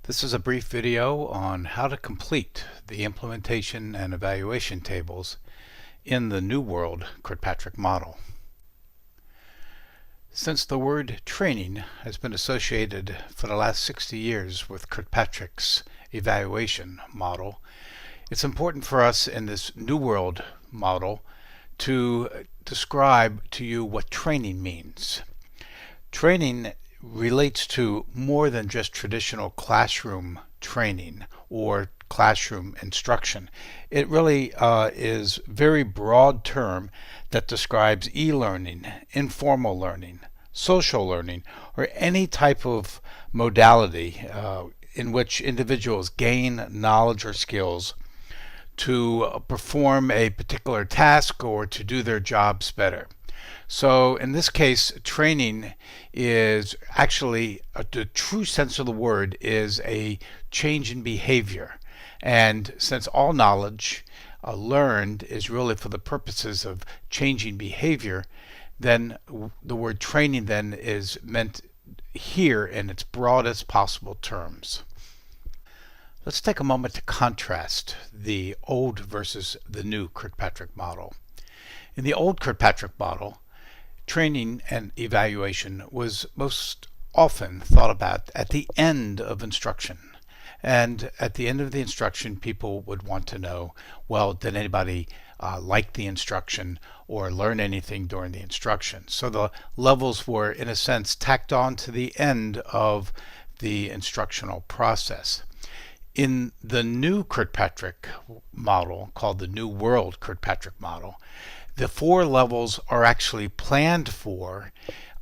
This is a brief video on how to complete the implementation and evaluation tables in the New World Kirkpatrick model. Since the word training has been associated for the last 60 years with Kirkpatrick's evaluation model, it's important for us in this New World model to describe to you what training means. Training relates to more than just traditional classroom training or classroom instruction. It really is a very broad term that describes e-learning, informal learning, social learning, or any type of modality in which individuals gain knowledge or skills to perform a particular task or to do their jobs better. So in this case, training is actually, the true sense of the word is a change in behavior. And since all knowledge learned is really for the purposes of changing behavior, then the word training then is meant here in its broadest possible terms. Let's take a moment to contrast the old versus the new Kirkpatrick model. In the old Kirkpatrick model, training and evaluation was most often thought about at the end of instruction. And at the end of the instruction, people would want to know, well, did anybody like the instruction or learn anything during the instruction? So the levels were, in a sense, tacked on to the end of the instructional process. In the new Kirkpatrick model, called the New World Kirkpatrick model, the 4 levels are actually planned for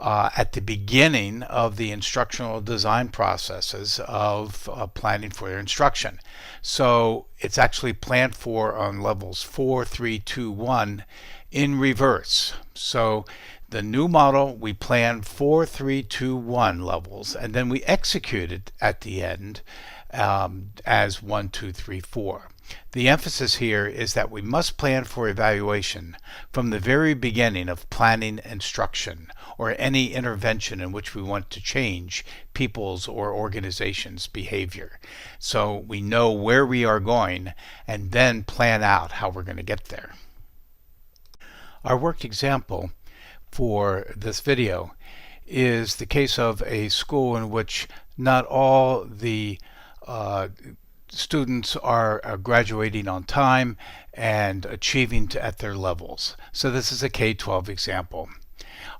at the beginning of the instructional design processes of planning for your instruction. So it's actually planned for on levels 4, 3, 2, 1 in reverse. So the new model, we plan 4, 3, 2, 1 levels, and then we execute it at the end as 1, 2, 3, 4. The emphasis here is that we must plan for evaluation from the very beginning of planning instruction or any intervention in which we want to change people's or organizations' behavior. So we know where we are going and then plan out how we're going to get there. Our worked example for this video is the case of a school in which not all the students are graduating on time and achieving at their levels. So this is a K-12 example.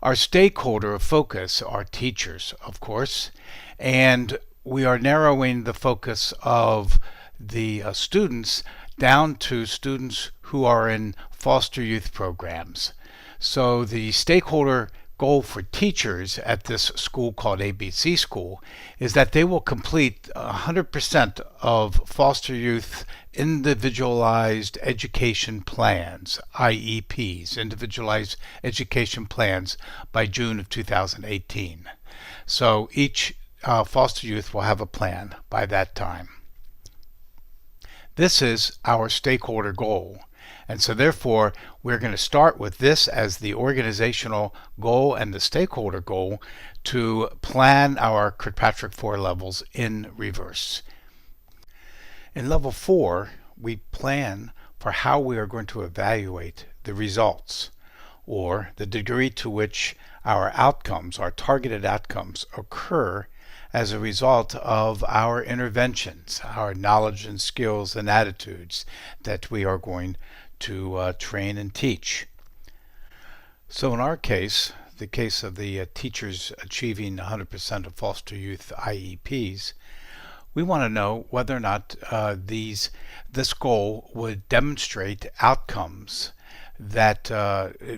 Our stakeholder of focus are teachers, of course, and we are narrowing the focus of the students down to students who are in foster youth programs. So the stakeholder goal for teachers at this school called ABC School is that they will complete 100% of foster youth individualized education plans, IEPs, individualized education plans, by June of 2018. So each foster youth will have a plan by that time. This is our stakeholder goal. And so therefore, we're going to start with this as the organizational goal and the stakeholder goal to plan our Kirkpatrick 4 levels in reverse. In level 4, we plan for how we are going to evaluate the results, or the degree to which our outcomes, our targeted outcomes, occur as a result of our interventions, our knowledge and skills and attitudes that we are going to train and teach. So in our case, the case of the teachers achieving 100% of foster youth IEPs, we want to know whether or not this goal would demonstrate outcomes that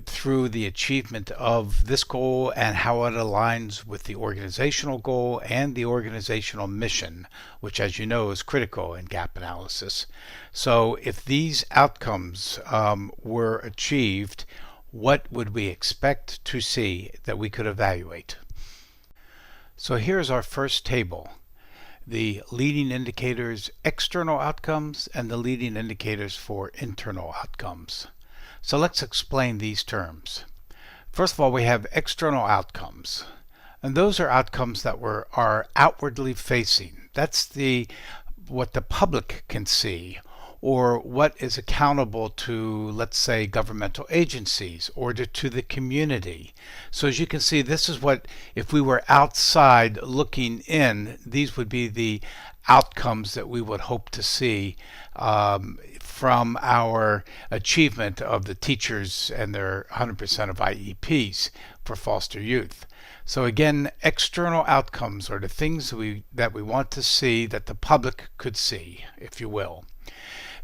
through the achievement of this goal and how it aligns with the organizational goal and the organizational mission, which, as you know, is critical in gap analysis. So if these outcomes were achieved, what would we expect to see that we could evaluate? So here's our first table: the leading indicators, external outcomes, and the leading indicators for internal outcomes. So let's explain these terms. First of all, we have external outcomes. And those are outcomes that are outwardly facing. That's what the public can see, or what is accountable to, let's say, governmental agencies or to the community. So as you can see, this is what, if we were outside looking in, these would be the outcomes that we would hope to see from our achievement of the teachers and their 100% of IEPs for foster youth. So again, external outcomes are the things that we want to see, that the public could see, if you will.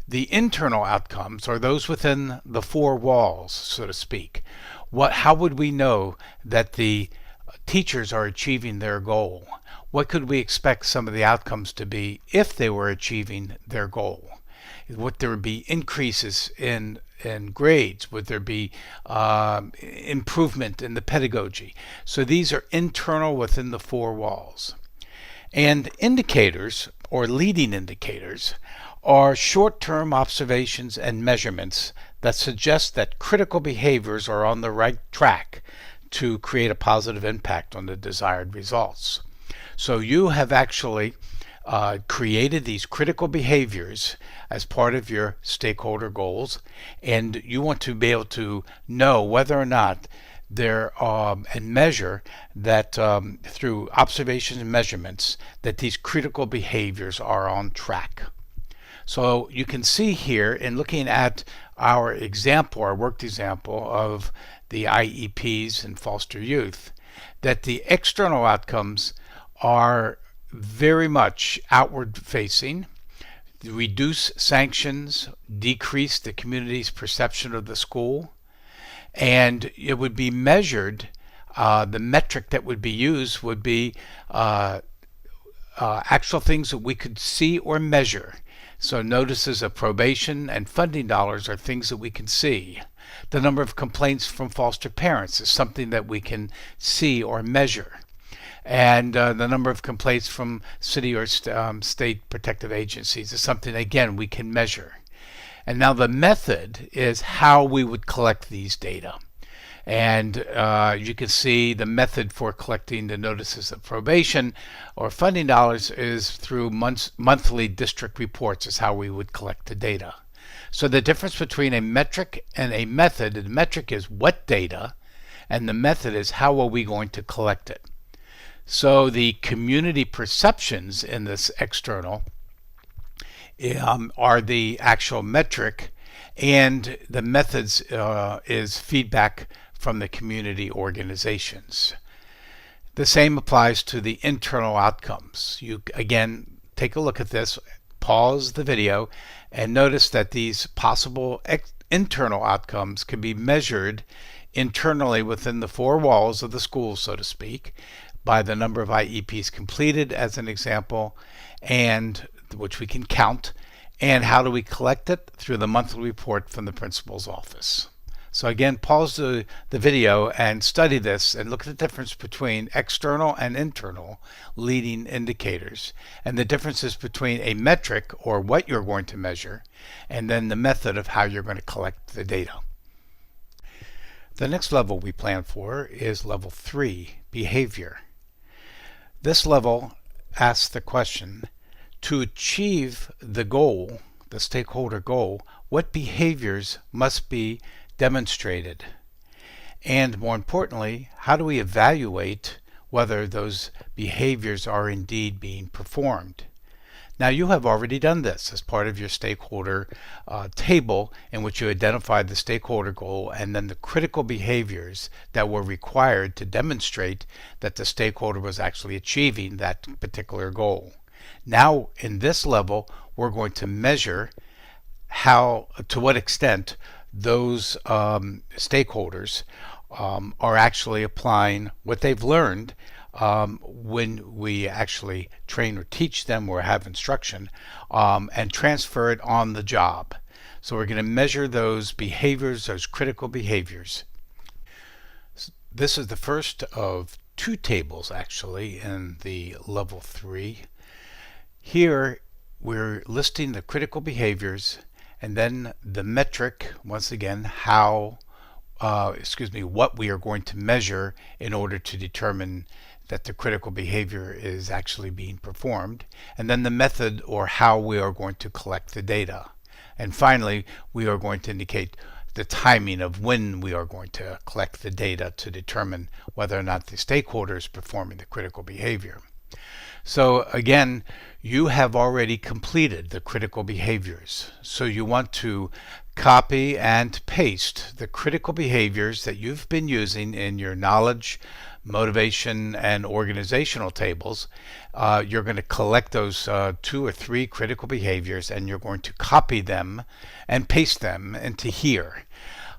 The internal outcomes are those within the four walls, so to speak. How would we know that the teachers are achieving their goal? What could we expect some of the outcomes to be if they were achieving their goal? Would there be increases in grades? Would there be improvement in the pedagogy? So these are internal within the four walls. And indicators, or leading indicators, are short-term observations and measurements that suggest that critical behaviors are on the right track to create a positive impact on the desired results. So you have actually created these critical behaviors as part of your stakeholder goals, and you want to be able to know whether or not there and measure that through observations and measurements that these critical behaviors are on track. So you can see here, in looking at our example, our worked example of the IEPs and foster youth, that the external outcomes are very much outward facing. Reduce sanctions, decrease the community's perception of the school, and it would be measured. The metric that would be used would be actual things that we could see or measure. So notices of probation and funding dollars are things that we can see. The number of complaints from foster parents is something that we can see or measure. And the number of complaints from city or state protective agencies is something, again, we can measure. And now the method is how we would collect these data. And you can see the method for collecting the notices of probation or funding dollars is through monthly district reports is how we would collect the data. So the difference between a metric and a method, the metric is what data, and the method is how are we going to collect it. So the community perceptions in this external are the actual metric, and the methods is feedback from the community organizations. The same applies to the internal outcomes. You again take a look at this, pause the video, and notice that these possible internal outcomes can be measured internally within the four walls of the school, so to speak, by the number of IEPs completed as an example, and which we can count. And how do we collect it? Through the monthly report from the principal's office. So again, pause the video and study this and look at the difference between external and internal leading indicators, and the differences between a metric, or what you're going to measure, and then the method of how you're going to collect the data. The next level we plan for is level 3, behavior. This level asks the question, to achieve the goal, the stakeholder goal, what behaviors must be demonstrated? And more importantly, how do we evaluate whether those behaviors are indeed being performed? Now, you have already done this as part of your stakeholder table, in which you identified the stakeholder goal and then the critical behaviors that were required to demonstrate that the stakeholder was actually achieving that particular goal. Now, in this level, we're going to measure to what extent those stakeholders are actually applying what they've learned when we actually train or teach them or have instruction, and transfer it on the job. So we're going to measure those behaviors, those critical behaviors. This is the first of 2 tables actually in the level 3. Here we're listing the critical behaviors, and then the metric, once again, what we are going to measure in order to determine that the critical behavior is actually being performed, and then the method or how we are going to collect the data. And finally, we are going to indicate the timing of when we are going to collect the data to determine whether or not the stakeholder is performing the critical behavior. So again, you have already completed the critical behaviors. So you want to copy and paste the critical behaviors that you've been using in your knowledge, motivation, and organizational tables. You're going to collect those 2 or 3 critical behaviors, and you're going to copy them and paste them into here.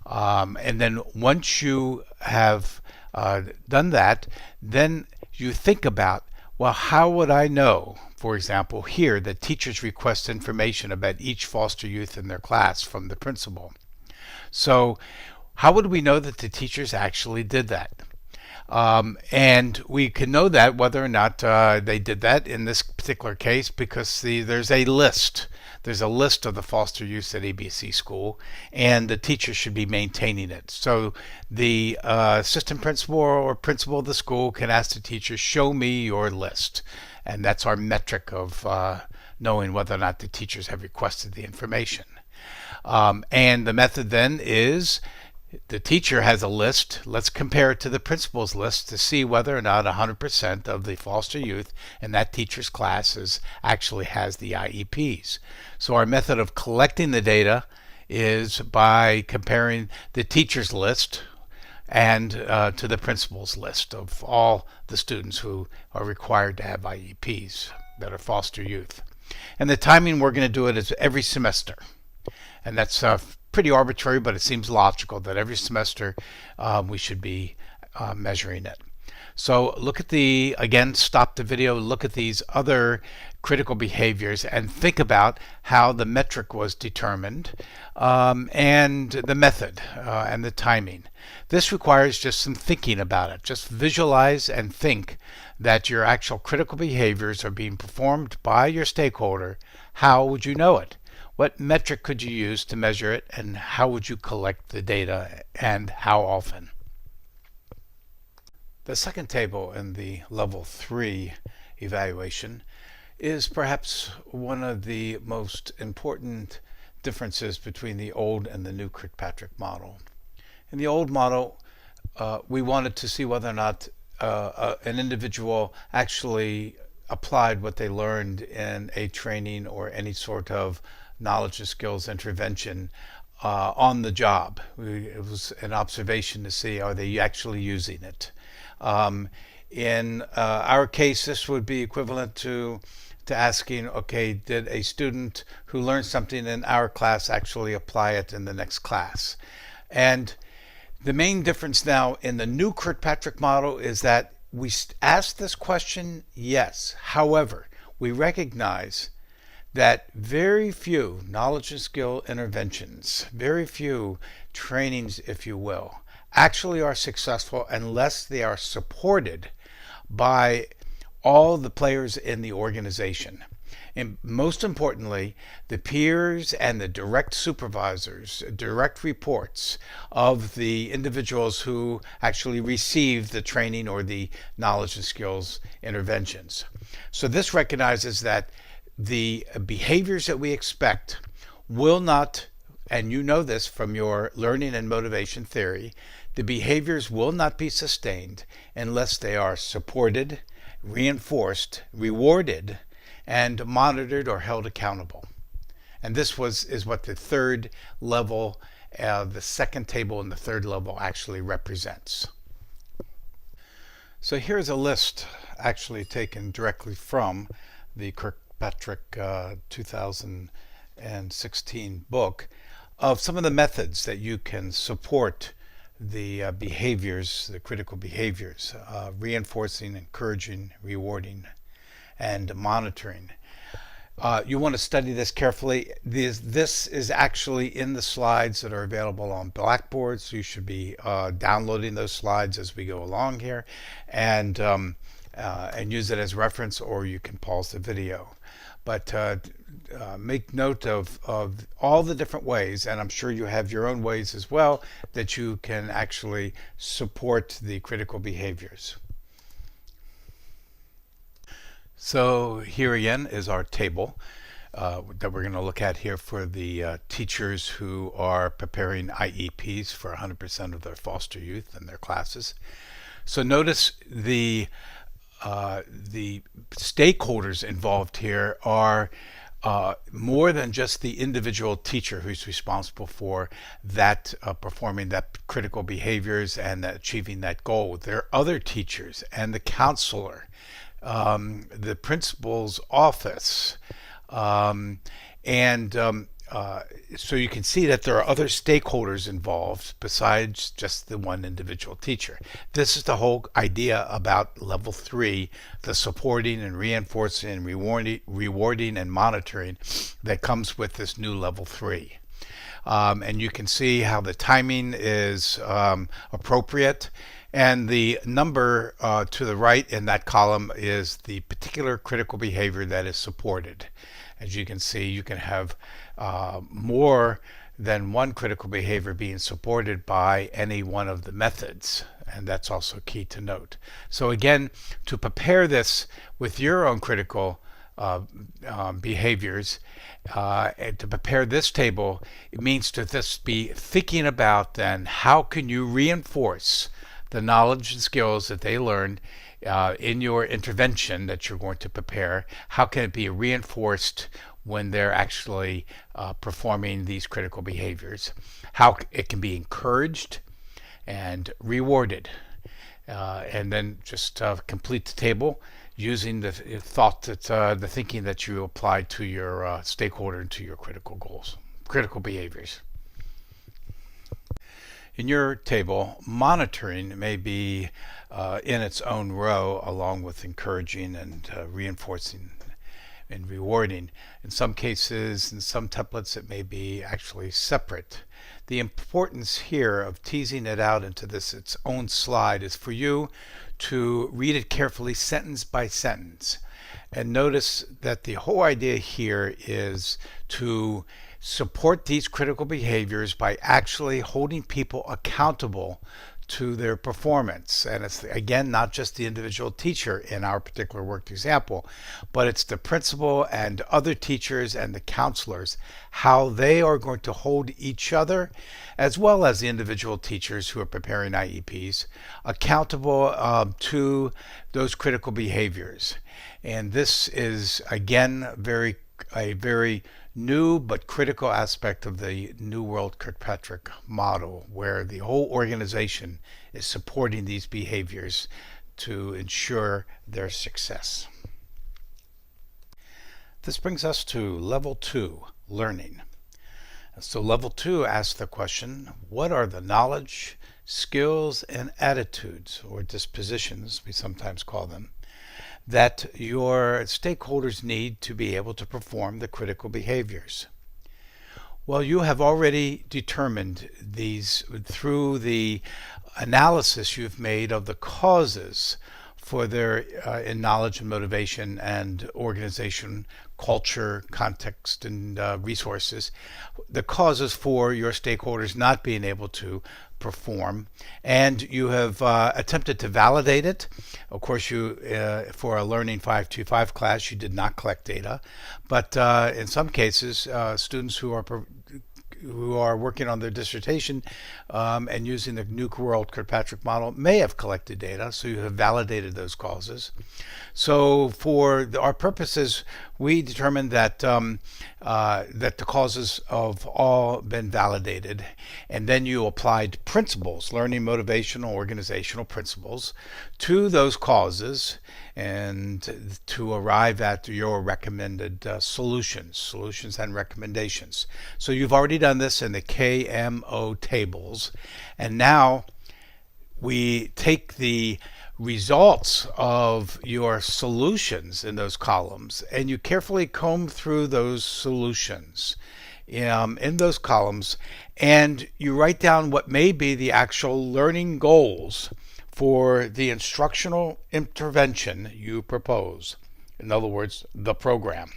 And then once you have done that, then you think about, well, how would I know, for example, here that teachers request information about each foster youth in their class from the principal? So how would we know that the teachers actually did that? And we can know that whether or not they did that in this particular case because there's a list. There's a list of the foster youth at ABC School, and the teacher should be maintaining it. So the assistant principal or principal of the school can ask the teacher, show me your list. And that's our metric of knowing whether or not the teachers have requested the information. And the method then is, the teacher has a list. Let's compare it to the principal's list to see whether or not 100% of the foster youth in that teacher's classes actually has the IEPs. So our method of collecting the data is by comparing the teacher's list and to the principal's list of all the students who are required to have IEPs that are foster youth. And the timing we're going to do it is every semester. And that's pretty arbitrary, but it seems logical that every semester we should be measuring it. So look at again, stop the video, look at these other critical behaviors and think about how the metric was determined and the method and the timing. This requires just some thinking about it. Just visualize and think that your actual critical behaviors are being performed by your stakeholder. How would you know it? What metric could you use to measure it, and how would you collect the data, and how often? The second table in the level 3 evaluation is perhaps one of the most important differences between the old and the new Kirkpatrick model. In the old model, we wanted to see whether or not an individual actually applied what they learned in a training or any sort of knowledge and skills intervention on the job. It was an observation to see, are they actually using it? In our case, this would be equivalent to asking, okay, did a student who learned something in our class actually apply it in the next class? And the main difference now in the new Kirkpatrick model is that we ask this question, yes. However, we recognize that very few knowledge and skill interventions, very few trainings, if you will, actually are successful unless they are supported by all the players in the organization. And most importantly, the peers and the direct supervisors, direct reports of the individuals who actually receive the training or the knowledge and skills interventions. So this recognizes that the behaviors that we expect will not, and you know this from your learning and motivation theory, the behaviors will not be sustained unless they are supported, reinforced, rewarded, and monitored or held accountable. And this is what the third level, the second table in the third level actually represents. So here's a list actually taken directly from the Kirkpatrick 2016 book of some of the methods that you can support the behaviors, the critical behaviors, reinforcing, encouraging, rewarding, and monitoring. You want to study this carefully. This is actually in the slides that are available on Blackboard, so you should be downloading those slides as we go along here, and use it as reference, or you can pause the video. But make note of all the different ways, and I'm sure you have your own ways as well, that you can actually support the critical behaviors. So here again is our table that we're going to look at here for the teachers who are preparing IEPs for 100% of their foster youth and their classes. So notice the stakeholders involved here are more than just the individual teacher who's responsible for that performing that critical behaviors and achieving that goal. There are other teachers and the counselor, the principal's office, and so you can see that there are other stakeholders involved besides just the one individual teacher. This is the whole idea about level 3, the supporting and reinforcing and rewarding and monitoring that comes with this new level 3. And you can see how the timing is appropriate. And the number to the right in that column is the particular critical behavior that is supported. As you can see, you can have more than one critical behavior being supported by any one of the methods, and that's also key to note. So again, to prepare this with your own critical behaviors, and to prepare this table, it means to just be thinking about then how can you reinforce the knowledge and skills that they learned in your intervention that you're going to prepare. How can it be reinforced when they're actually performing these critical behaviors? How it can be encouraged and rewarded. And then just complete the table using the thought that the thinking that you applied to your stakeholder and to your critical goals, critical behaviors. In your table, monitoring may be in its own row along with encouraging and reinforcing and rewarding. In some cases, in some templates, it may be actually separate. The importance here of teasing it out into its own slide is for you to read it carefully sentence by sentence. And notice that the whole idea here is to support these critical behaviors by actually holding people accountable to their performance. And it's, again, not just the individual teacher in our particular worked example, but it's the principal and other teachers and the counselors, how they are going to hold each other, as well as the individual teachers who are preparing IEPs, accountable to those critical behaviors. And this is, again, a very new but critical aspect of the New World Kirkpatrick model, where the whole organization is supporting these behaviors to ensure their success. This brings us to level 2, learning. So level 2 asks the question, what are the knowledge, skills, and attitudes, or dispositions, we sometimes call them, that your stakeholders need to be able to perform the critical behaviors? Well, you have already determined these through the analysis you've made of the causes for their in knowledge and motivation and organization, culture, context, and resources, the causes for your stakeholders not being able to perform, and you have attempted to validate it. Of course, you for a Learning 525 class, you did not collect data, but in some cases, students who are working on their dissertation and using the New World Kirkpatrick model may have collected data, so you have validated those causes. So for our purposes, we determined that that the causes have all been validated, and then you applied principles, learning, motivational, organizational principles, to those causes, and to arrive at your recommended solutions and recommendations. So you've already done this in the KMO tables, and now we take the results of your solutions in those columns, and you carefully comb through those solutions in those columns, and you write down what may be the actual learning goals for the instructional intervention you propose. In other words, the program.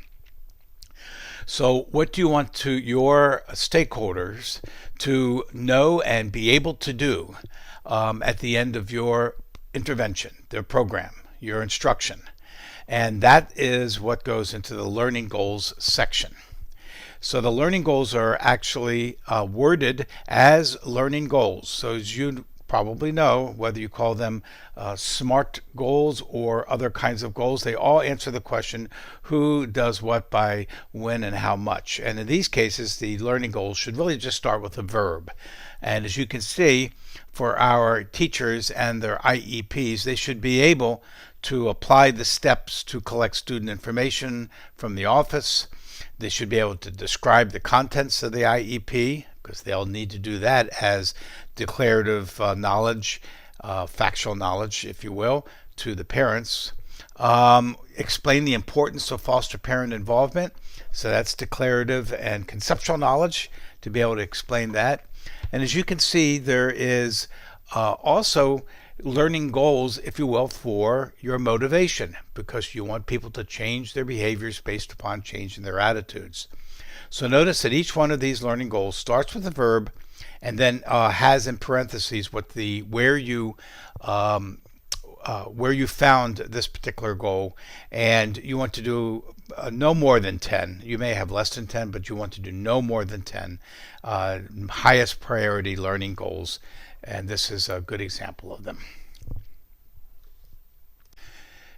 So what do you want your stakeholders to know and be able to do at the end of your intervention, their program, your instruction? and that is what goes into the learning goals section. So the learning goals are actually worded as learning goals. So as you probably know, whether you call them SMART goals or other kinds of goals, they all answer the question, who does what by when and how much? And in these cases, the learning goals should really just start with a verb. And as you can see, for our teachers and their IEPs, they should be able to apply the steps to collect student information from the office. They should be able to describe the contents of the IEP, because they'll need to do that as declarative knowledge, factual knowledge, if you will, to the parents. Explain the importance of foster parent involvement. So that's declarative and conceptual knowledge, to be able to explain that. And as you can see, there is also learning goals, if you will, for your motivation, because you want people to change their behaviors based upon changing their attitudes. So notice that each one of these learning goals starts with a verb and then has in parentheses what where you found this particular goal, and you want to do no more than 10. You may have less than 10, but you want to do no more than 10 highest priority learning goals, and this is a good example of them.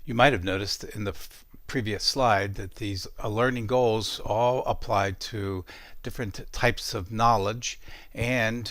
You might have noticed in the previous slide that these learning goals all apply to different types of knowledge and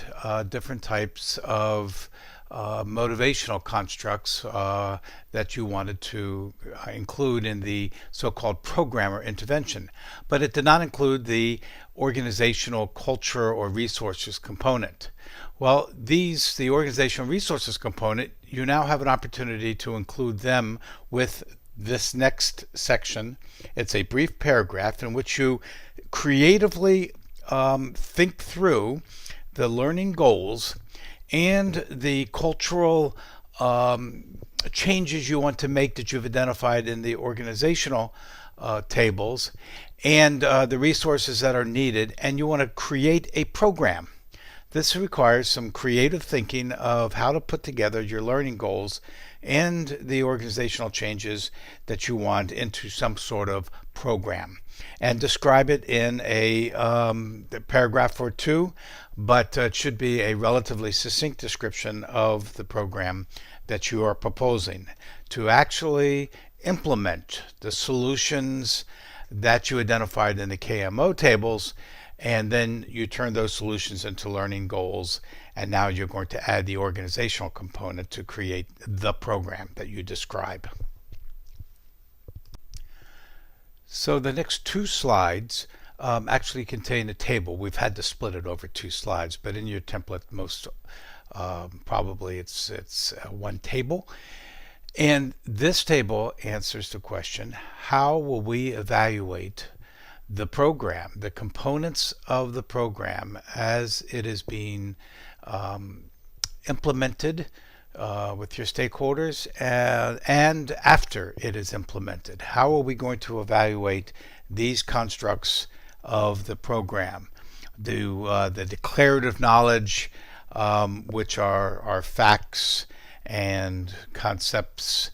different types of motivational constructs that you wanted to include in the so-called program or intervention. But it did not include the organizational culture or resources component. Well, the organizational resources component, you now have an opportunity to include them with this next section. It's a brief paragraph in which you creatively think through the learning goals and the cultural changes you want to make that you've identified in the organizational tables, and the resources that are needed, and you want to create a program. This requires some creative thinking of how to put together your learning goals and the organizational changes that you want into some sort of program, and describe it in a paragraph or two, but it should be a relatively succinct description of the program that you are proposing to actually implement the solutions that you identified in the KMO tables, and then you turn those solutions into learning goals, and now you're going to add the organizational component to create the program that you describe. So the next two slides actually contain a table. We've had to split it over two slides, but in your template, most probably it's one table. And this table answers the question, how will we evaluate the program, the components of the program as it is being implemented with your stakeholders, and after it is implemented? How are we going to evaluate these constructs of the program? The declarative knowledge, which are facts and concepts,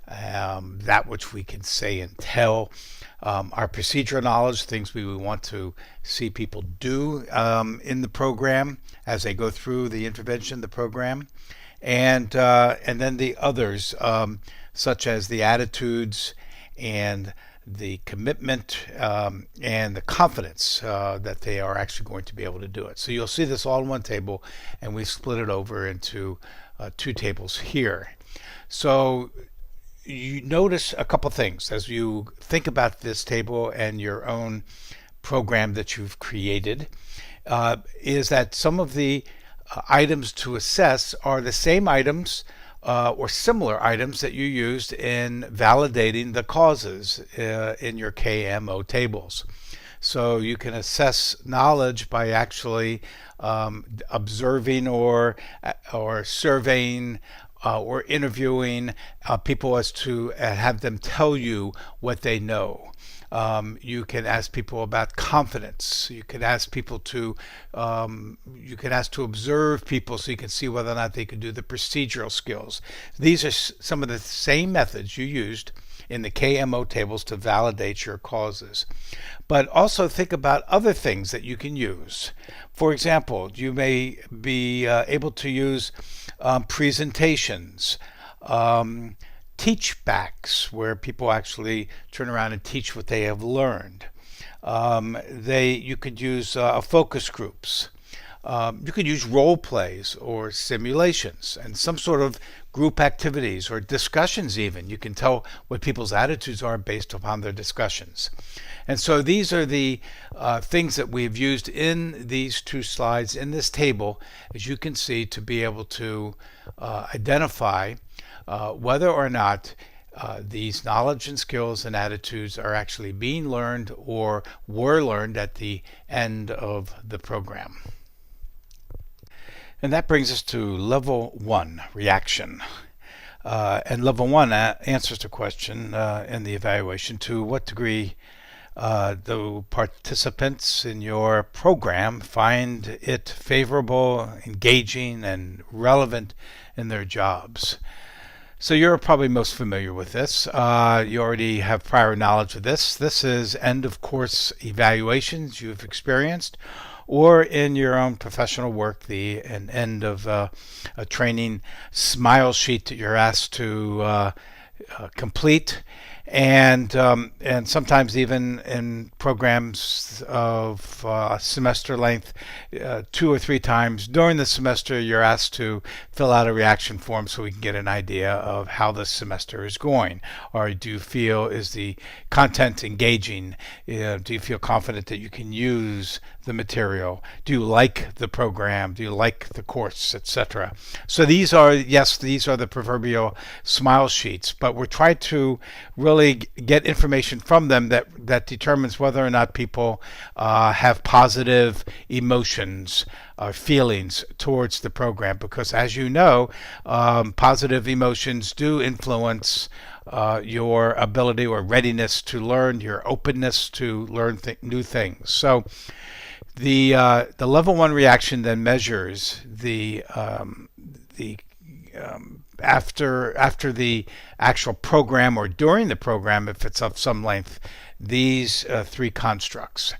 that which we can say and tell, our procedural knowledge, things we would want to see people do in the program as they go through the intervention, the program, and then the others, such as the attitudes and the commitment and the confidence that they are actually going to be able to do it. So you'll see this all in one table, and we split it over into two tables here. So you notice a couple things as you think about this table and your own program that you've created, is that some of the items to assess are the same items or similar items that you used in validating the causes in your KMO tables. So you can assess knowledge by actually observing or surveying or interviewing people as to have them tell you what they know. You can ask people about confidence. You can ask people to observe people so you can see whether or not they can do the procedural skills. These are some of the same methods you used in the KMO tables to validate your causes. But also think about other things that you can use. For example, you may be able to use presentations, teach backs, where people actually turn around and teach what they have learned. You could use focus groups. You could use role plays or simulations and some sort of group activities or discussions even. You can tell what people's attitudes are based upon their discussions. And so these are the things that we've used in these two slides in this table, as you can see, to be able to identify whether or not these knowledge and skills and attitudes are actually being learned or were learned at the end of the program. And that brings us to level 1, reaction. And level 1 answers the question in the evaluation: to what degree the participants in your program find it favorable, engaging, and relevant in their jobs. So you're probably most familiar with this. You already have prior knowledge of this. This is end of course evaluations you've experienced, or in your own professional work, an end of a training smile sheet that you're asked to complete. And sometimes even in programs of semester length, 2 or 3 times during the semester, you're asked to fill out a reaction form so we can get an idea of how the semester is going. Or do you feel, is the content engaging? Do you feel confident that you can use the material? Do you like the program? Do you like the course, etc.? So these are the proverbial smile sheets, but we're trying to really get information from them that determines whether or not people have positive emotions or feelings towards the program, because as you know, positive emotions do influence your ability or readiness to learn, your openness to learn new things. So the level 1 reaction then measures after the actual program or during the program, if it's of some length, these 3 constructs.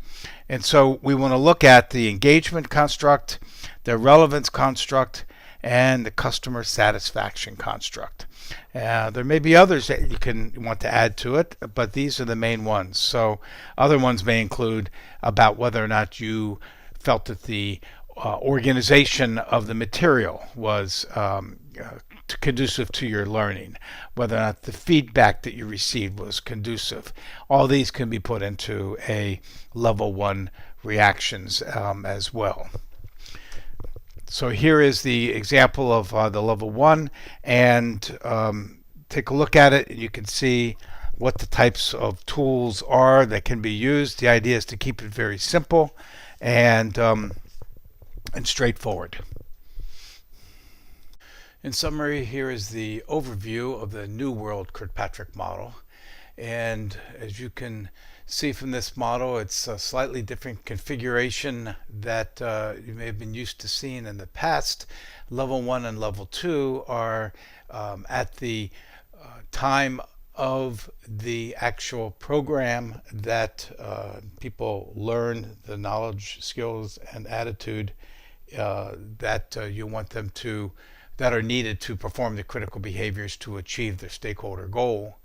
And so we want to look at the engagement construct, the relevance construct, and the customer satisfaction construct. There may be others that you can want to add to it, but these are the main ones. So other ones may include about whether or not you felt that the organization of the material was conducive to your learning, whether or not the feedback that you received was conducive. All these can be put into a level 1 reactions as well. So here is the example of the level 1, and take a look at it. You can see what the types of tools are that can be used. The idea is to keep it very simple and straightforward. In summary, here is the overview of the New World Kirkpatrick model. And as you can see from this model, it's a slightly different configuration that you may have been used to seeing in the past. Level 1 and level 2 are at the time of the actual program that people learn the knowledge, skills, and attitude that you want them to, that are needed to perform the critical behaviors to achieve their stakeholder goal.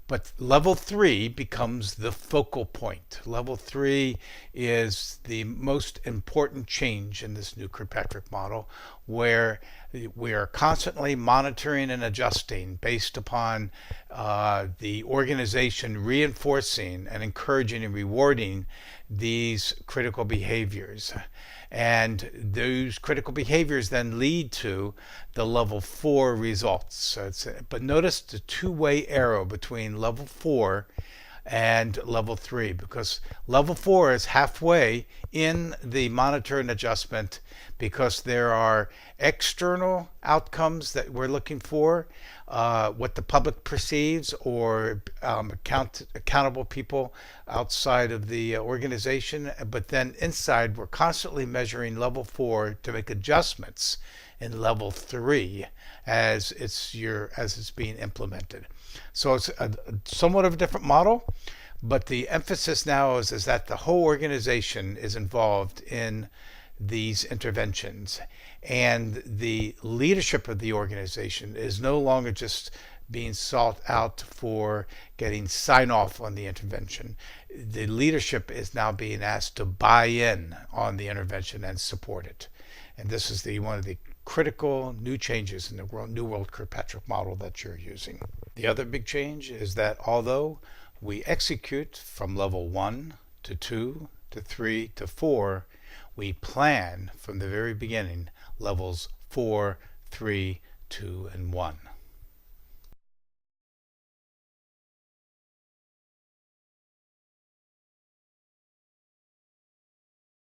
But level 3 becomes the focal point. Level 3 is the most important change in this new Kirkpatrick model, where we are constantly monitoring and adjusting based upon the organization reinforcing and encouraging and rewarding these critical behaviors. And those critical behaviors then lead to the level 4 results. So but notice the 2-way arrow between level 4 and level 3, because level 4 is halfway in the monitor and adjustment, because there are external outcomes that we're looking for, what the public perceives, or accountable people outside of the organization. But then inside, we're constantly measuring level 4 to make adjustments in level 3 as it's being implemented. So it's somewhat of a different model, but the emphasis now is that the whole organization is involved in these interventions, and the leadership of the organization is no longer just being sought out for getting sign off on the intervention. The leadership is now being asked to buy in on the intervention and support it. And this is one of the critical new changes in the New World Kirkpatrick model that you're using. The other big change is that although we execute from level 1 to 2 to 3 to 4, we plan from the very beginning levels 4, 3, 2, and 1.